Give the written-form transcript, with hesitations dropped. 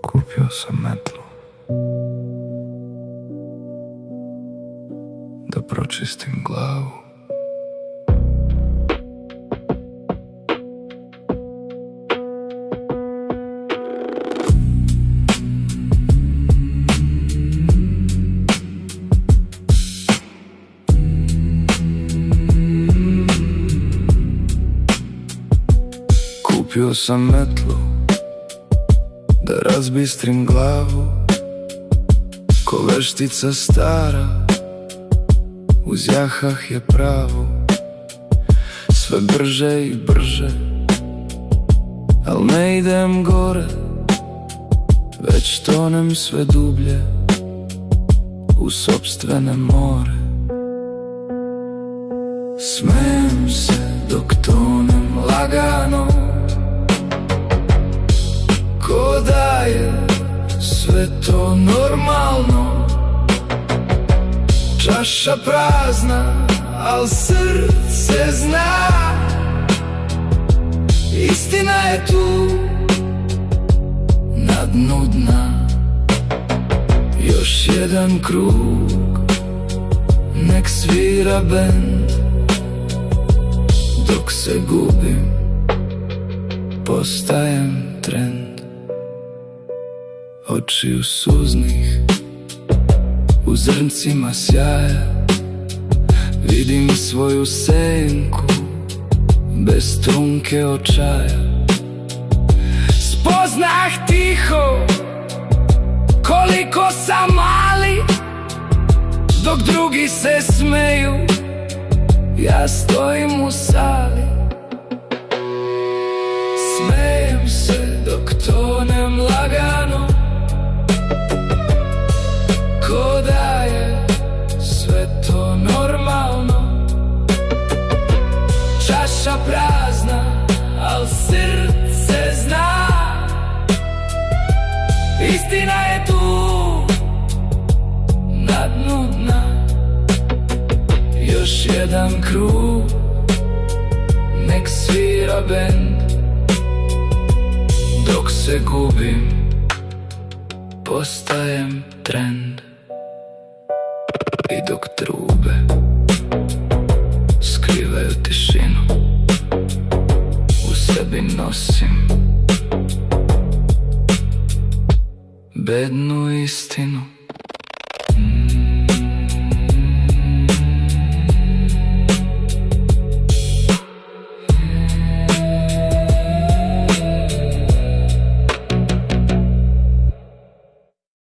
Kupio sam metlu da pročistim glavu. Kupio sam metlu da razbistrim glavu, ko veštica stara, uzjahah je pravu. Sve brže i brže, al ne idem gore, već tonem sve dublje u sopstvene more. Smejem se dok tonem lagano, ko da je sve to normalno. Čaša prazna, al srce zna, istina je tu na dnu dna. Još jedan krug, nek svira bend, dok se gubim, postajem trend. Očiju suznih, u zrncima sjaja, vidim svoju senku, bez trunke očaja. Spoznah tiho, koliko sam mali, dok drugi se smeju, ja stojim u sali. Smejem se dok tonem lagano, ko da je sve to normalno. Čaša prazna, al srce zna, istina je tu na dnu dna. Još jedan krug, nek svira bend, dok se gubim, postajem trend. I dok trube skrivaju tišinu, u sebi nosim bednu istinu.